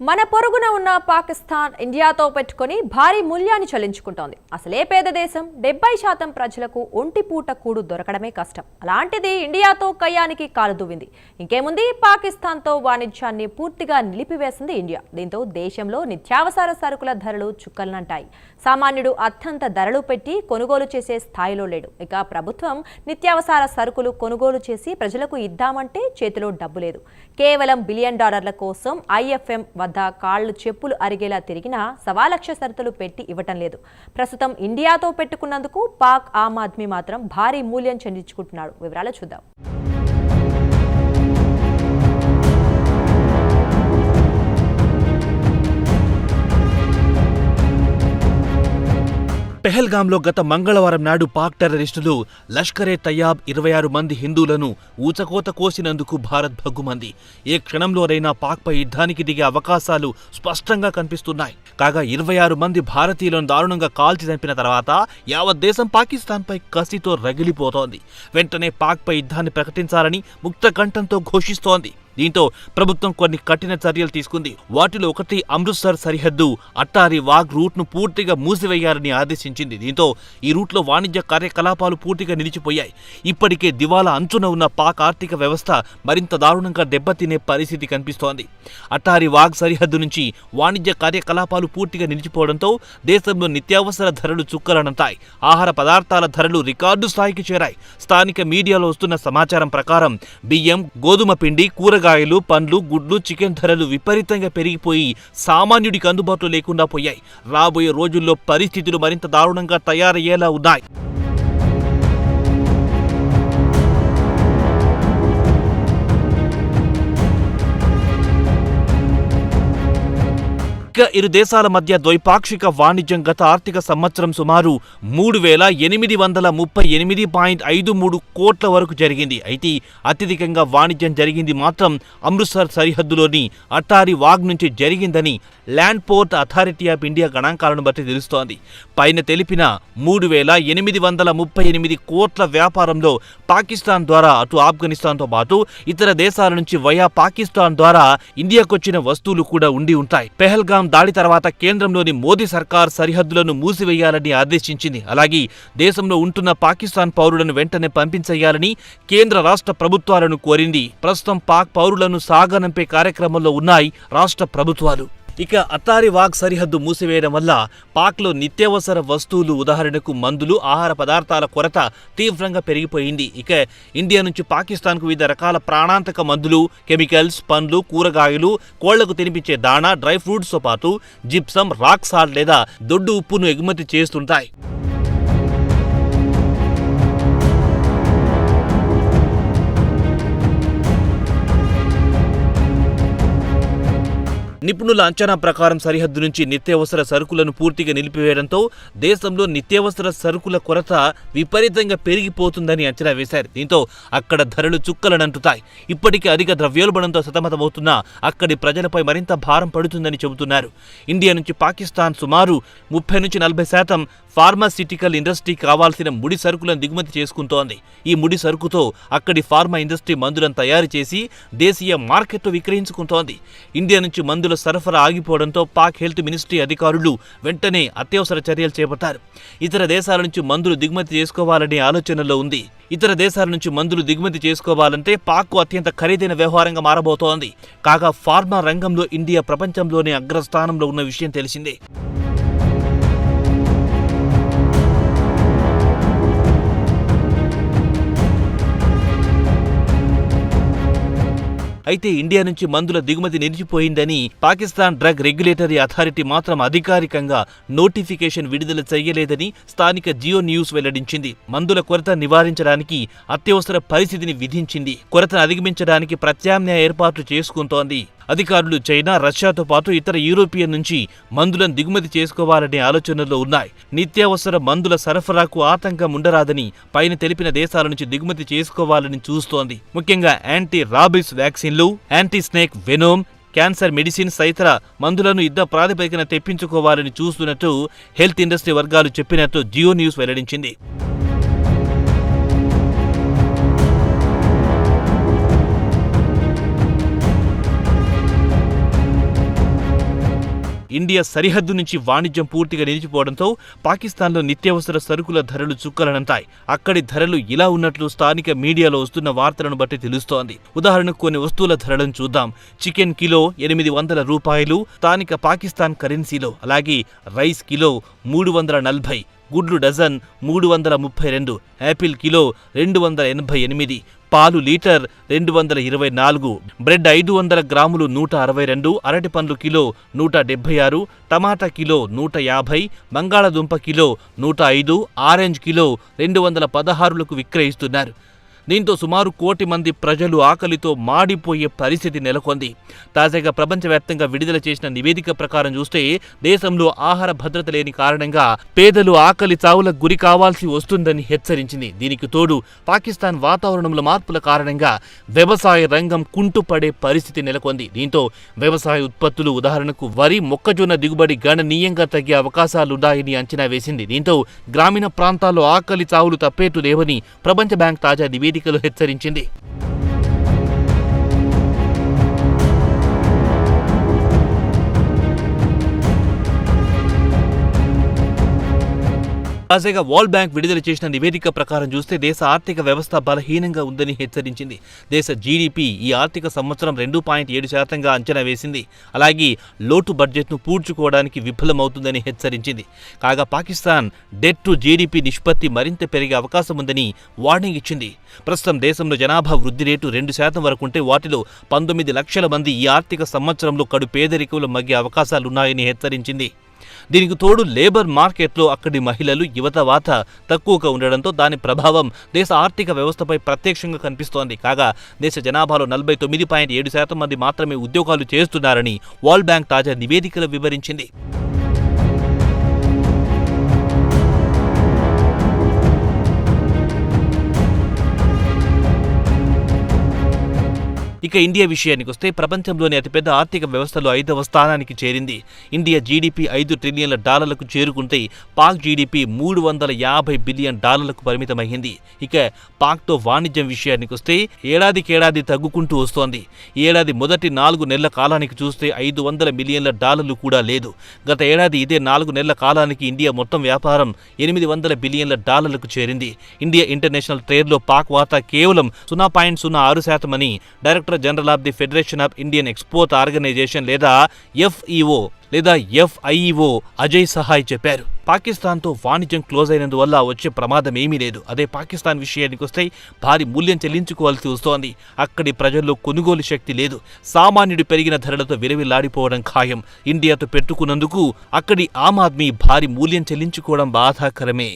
మన పొరుగున ఉన్న పాకిస్తాన్ ఇండియాతో పెట్టుకొని భారీ మూల్యాన్ని చెల్లించుకుంటోంది. అసలే పేద దేశం 70% ప్రజలకు ఒంటి పూట కూడు దొరకడమే కష్టం. అలాంటిది ఇండియాతో కయ్యానికి కాలు దువ్వింది. ఇంకేముంది, పాకిస్తాన్తో వాణిజ్యాన్ని పూర్తిగా నిలిపివేసింది ఇండియా. దీంతో దేశంలో నిత్యావసర సరుకుల ధరలు చుక్కలనంటాయి. సామాన్యుడు అత్యంత ధరలు పెట్టి కొనుగోలు చేసే స్థాయిలో లేడు. ఇక ప్రభుత్వం నిత్యావసర సరుకులు కొనుగోలు చేసి ప్రజలకు ఇద్దామంటే చేతిలో డబ్బు లేదు. కేవలం $1 బిలియన్ కోసం IFM వద్ద కాళ్లు చెప్పులు అరిగేలా తిరిగినా 1,00,000 షరతులు పెట్టి ఇవ్వటం లేదు. ప్రస్తుతం ఇండియాతో పెట్టుకున్నందుకు పాక్ ఆమ్ ఆద్మీ మాత్రం భారీ మూల్యం చెల్లించుకుంటున్నాడు. వివరాలు చూద్దాం. పెహల్గాంలో గత మంగళవారం నాడు పాక్ టెర్రరిస్టులు లష్కరే తయ్యాబ్ 26 మంది హిందువులను ఊచకోత కోసినందుకు భారత్ భగ్గుమంది. ఏ క్షణంలోనైనా పాక్పై యుద్ధానికి దిగే అవకాశాలు స్పష్టంగా కనిపిస్తున్నాయి. కాగా 26 మంది భారతీయులను దారుణంగా కాల్చి చంపిన తర్వాత యావత్ దేశం పాకిస్తాన్పై కసితో రగిలిపోతోంది. వెంటనే పాక్పై యుద్ధాన్ని ప్రకటించాలని ముక్త కంఠంతో ఘోషిస్తోంది. దీంతో ప్రభుత్వం కొన్ని కఠిన చర్యలు తీసుకుంది. వాటిలో ఒకటి అమృత్సర్ సరిహద్దు అట్టారి వాగ్ రూట్ను పూర్తిగా మూసివేయాలని ఆదేశించింది. దీంతో ఈ రూట్లో వాణిజ్య కార్యకలాపాలు పూర్తిగా నిలిచిపోయాయి. ఇప్పటికే దివాలా అంచున ఉన్న పాక్ ఆర్థిక వ్యవస్థ మరింత దారుణంగా దెబ్బతినే పరిస్థితి కనిపిస్తోంది. అట్టారి వాగ్ సరిహద్దు నుంచి వాణిజ్య కార్యకలాపాలు పూర్తిగా నిలిచిపోవడంతో దేశంలో నిత్యావసర ధరలు చుక్కలనంటాయి. ఆహార పదార్థాల ధరలు రికార్డు స్థాయికి చేరాయి. స్థానిక మీడియాలో వస్తున్న సమాచారం ప్రకారం బియ్యం, గోధుమ పిండి, కూరగాయలు, పండ్లు, గుడ్లు, చికెన్ ధరలు విపరీతంగా పెరిగిపోయి సామాన్యుడికి అందుబాటులో లేకుండా పోయాయి. రాబోయే రోజుల్లో పరిస్థితులు మరింత దారుణంగా తయారయ్యేలా ఉన్నాయి. ఇరు దేశాల మధ్య ద్వైపాక్షిక వాణిజ్యం గత ఆర్థిక సంవత్సరం సుమారు 3,838.53 కోట్ల వరకు జరిగింది. అయితే అత్యధికంగా వాణిజ్యం జరిగింది మాత్రం అమృత్సర్ సరిహద్దులోని అట్టారి వాగ్ నుంచి జరిగిందని land port authority of India గణాంకాలను బట్టి తెలుస్తోంది. పైన తెలిపిన 3,838 కోట్ల వ్యాపారంలో పాకిస్తాన్ ద్వారా అటు ఆఫ్ఘనిస్తాన్తో పాటు ఇతర దేశాల నుంచి వయా పాకిస్తాన్ ద్వారా ఇండియాకొచ్చిన వస్తువులు కూడా ఉండి ఉంటాయి. పెహల్గాం దాడి తర్వాత కేంద్రంలోని మోదీ సర్కార్ సరిహద్దులను మూసివేయాలని ఆదేశించింది. అలాగే దేశంలో ఉంటున్న పాకిస్తాన్ పౌరులను వెంటనే పంపించేయాలని కేంద్ర రాష్ట్ర ప్రభుత్వాలను కోరింది. ప్రస్తుతం పాక్ పౌరులను సాగనంపే కార్యక్రమంలో ఉన్నాయి రాష్ట్ర ప్రభుత్వాలు. ఇక అట్టారి వాగ్ సరిహద్దు మూసివేయడం వల్ల పాక్లో నిత్యావసర వస్తువులు, ఉదాహరణకు మందులు, ఆహార పదార్థాల కొరత తీవ్రంగా పెరిగిపోయింది. ఇక ఇండియా నుంచి పాకిస్తాన్కు వివిధ రకాల ప్రాణాంతక మందులు, కెమికల్స్, పండ్లు, కూరగాయలు, కోళ్లకు తినిపించే దాణా, డ్రై ఫ్రూట్స్తో పాటు జిప్సం, రాక్ సాల్ట్ లేదా దొడ్డు ఉప్పును ఎగుమతి చేస్తుంటాయి. నిపుణుల అంచనా ప్రకారం సరిహద్దు నుంచి నిత్యావసర సరుకులను పూర్తిగా నిలిపివేయడంతో దేశంలో నిత్యావసర సరుకుల కొరత విపరీతంగా పెరిగిపోతుందని అంచనా వేశారు. దీంతో అక్కడ ధరలు చుక్కలనంటుతాయి. ఇప్పటికే అధిక ద్రవ్యోల్బణంతో సతమతమవుతున్న అక్కడి ప్రజలపై మరింత భారం పడుతుందని చెబుతున్నారు. ఇండియా నుంచి పాకిస్తాన్ సుమారు 30-40% ఫార్మాసిటికల్ ఇండస్ట్రీ కావాల్సిన ముడి సరుకులను దిగుమతి చేసుకుంటోంది. ఈ ముడి సరుకుతో అక్కడి ఫార్మా ఇండస్ట్రీ మందులను తయారు చేసి దేశీయ మార్కెట్లో విక్రయించుకుంటోంది. ఇండియా నుంచి మందుల సరఫరా ఆగిపోవడంతో పాక్ హెల్త్ మినిస్ట్రీ అధికారులు వెంటనే అత్యవసర చర్యలు చేపట్టారు. ఇతర దేశాల నుంచి మందులు దిగుమతి చేసుకోవాలనే ఆలోచనలో ఉంది. ఇతర దేశాల నుంచి మందులు దిగుమతి చేసుకోవాలంటే పాక్కు అత్యంత ఖరీదైన వ్యవహారంగా మారబోతోంది. కాగా ఫార్మా రంగంలో ఇండియా ప్రపంచంలోనే అగ్రస్థానంలో ఉన్న విషయం తెలిసిందే. అయితే ఇండియా నుంచి మందుల దిగుమతి నిలిచిపోయిందని పాకిస్తాన్ డ్రగ్ రెగ్యులేటరీ అథారిటీ మాత్రం అధికారికంగా నోటిఫికేషన్ విడుదల చేయలేదని స్థానిక జియో న్యూస్ వెల్లడించింది. మందుల కొరత నివారించడానికి అత్యవసర పరిస్థితిని విధించింది. కొరతను అధిగమించడానికి ప్రత్యామ్నాయ ఏర్పాట్లు చేసుకుంటోంది. అధికారులు చైనా, రష్యాతో పాటు ఇతర యూరోపియన్ నుంచి మందులను దిగుమతి చేసుకోవాలనే ఆలోచనలో ఉన్నాయి. నిత్యావసర మందుల సరఫరాకు ఆటంకం ఉండరాదని పైన తెలిపిన దేశాల నుంచి దిగుమతి చేసుకోవాలని చూస్తోంది. ముఖ్యంగా యాంటీ రాబిస్ వ్యాక్సిన్లు, యాంటీ స్నేక్ వెనోమ్, క్యాన్సర్ మెడిసిన్స్ తదితర మందులను యుద్ధ ప్రాతిపదికన తెప్పించుకోవాలని చూస్తున్నట్టు హెల్త్ ఇండస్ట్రీ వర్గాలు చెప్పినట్టు జియో న్యూస్ వెల్లడించింది. ఇండియా సరిహద్దు నుంచి వాణిజ్యం పూర్తిగా నిలిచిపోవడంతో పాకిస్తాన్లో నిత్యావసర సరుకుల ధరలు చుక్కలనంతాయి. అక్కడి ధరలు ఇలా ఉన్నట్లు స్థానిక మీడియాలో వస్తున్న వార్తలను బట్టి తెలుస్తోంది. ఉదాహరణకు కొన్ని వస్తువుల ధరలను చూద్దాం. చికెన్ కిలో 800 రూపాయలు స్థానిక పాకిస్తాన్ కరెన్సీలో. అలాగే రైస్ కిలో 340, గుడ్లు డజన్ 332, యాపిల్ కిలో 288, పాలు లీటర్ 224, బ్రెడ్ 500 గ్రాములు 162, అరటి పండ్లు కిలో 176, టమాటా కిలో 150, బంగాళదుంప కిలో 105, ఆరెంజ్ కిలో 216లకు విక్రయిస్తున్నారు. దీంతో సుమారు 1 కోటి మంది ప్రజలు ఆకలితో మాడిపోయే పరిస్థితి నెలకొంది. తాజాగా ప్రపంచవ్యాప్తంగా విడుదల చేసిన నివేదిక ప్రకారం చూస్తే దేశంలో ఆహార భద్రత లేని కారణంగా పేదలు ఆకలి చావులకు గురి కావాల్సి వస్తుందని హెచ్చరించింది. దీనికి తోడు పాకిస్తాన్ వాతావరణంలో మార్పుల కారణంగా వ్యవసాయ రంగం కుంటుపడే పరిస్థితి నెలకొంది. దీంతో వ్యవసాయ ఉత్పత్తులు ఉదాహరణకు వరి, మొక్కజొన్న దిగుబడి గణనీయంగా తగ్గే అవకాశాలున్నాయని అంచనా వేసింది. దీంతో గ్రామీణ ప్రాంతాల్లో ఆకలి చావులు తప్పేట్టు లేవని ప్రపంచ బ్యాంక్ తాజా నివేదికలో హెచ్చరించింది. తాజాగా వరల్డ్ బ్యాంక్ విడుదల చేసిన నివేదిక ప్రకారం చూస్తే దేశ ఆర్థిక వ్యవస్థ బలహీనంగా ఉందని హెచ్చరించింది. దేశ జీడీపీ ఈ ఆర్థిక సంవత్సరం 2.7% అంచనా వేసింది. అలాగే లోటు బడ్జెట్ను పూడ్చుకోవడానికి విఫలమవుతుందని హెచ్చరించింది. కాగా పాకిస్తాన్ డెట్ టు జీడీపీ నిష్పత్తి మరింత పెరిగే అవకాశం ఉందని వార్నింగ్ ఇచ్చింది. ప్రస్తుతం దేశంలో జనాభా వృద్ధి రేటు 2% వరకు ఉంటే వాటిలో 19 లక్షల మంది ఈ ఆర్థిక సంవత్సరంలో కడు పేదరికంలో మగ్గే అవకాశాలున్నాయని హెచ్చరించింది. దీనికి తోడు లేబర్ మార్కెట్లో అక్కడి మహిళలు యువత తక్కువగా ఉండడంతో దాని ప్రభావం దేశ ఆర్థిక వ్యవస్థపై ప్రత్యక్షంగా కనిపిస్తోంది. కాగా దేశ జనాభాలో 49.7% మంది మాత్రమే ఉద్యోగాలు చేస్తున్నారని వరల్డ్ బ్యాంక్ తాజా నివేదికలో వివరించింది. ఇక ఇండియా విషయానికి వస్తే ప్రపంచంలోని అతిపెద్ద ఆర్థిక వ్యవస్థలో 5వ స్థానానికి చేరింది. ఇండియా జీడీపీ $5 ట్రిలియన్ల చేరుకుంటే పాక్ జీడీపీ $350 బిలియన్ పరిమితమైంది. ఇక పాక్తో వాణిజ్యం విషయానికి వస్తే ఏడాదికేడాది తగ్గుకుంటూ వస్తోంది. ఈ ఏడాది మొదటి 4 నెలల కాలానికి చూస్తే $500 మిలియన్ల కూడా లేదు. గత ఏడాది ఇదే 4 నెలల కాలానికి ఇండియా మొత్తం వ్యాపారం $800 బిలియన్ల చేరింది. ఇండియా ఇంటర్నేషనల్ ట్రేడ్లో పాక్ వాటా కేవలం 0.06% అని director general of the federation of Indian export organisation లేదా FIEO అజయ్ సహాయ్ చెప్పారు. పాకిస్తాన్తో వాణిజ్యం క్లోజ్ అయినందువల్ల వచ్చే ప్రమాదం ఏమీ లేదు. అదే పాకిస్తాన్ విషయానికి వస్తే భారీ మూల్యం చెల్లించుకోవాల్సి వస్తోంది. అక్కడి ప్రజల్లో కొనుగోలు శక్తి లేదు. సామాన్యుడు పెరిగిన ధరలతో విలవిల్లాడిపోవడం ఖాయం. ఇండియాతో పెట్టుకున్నందుకు అక్కడి ఆమ్ ఆద్మీ భారీ మూల్యం చెల్లించుకోవడం బాధాకరమే.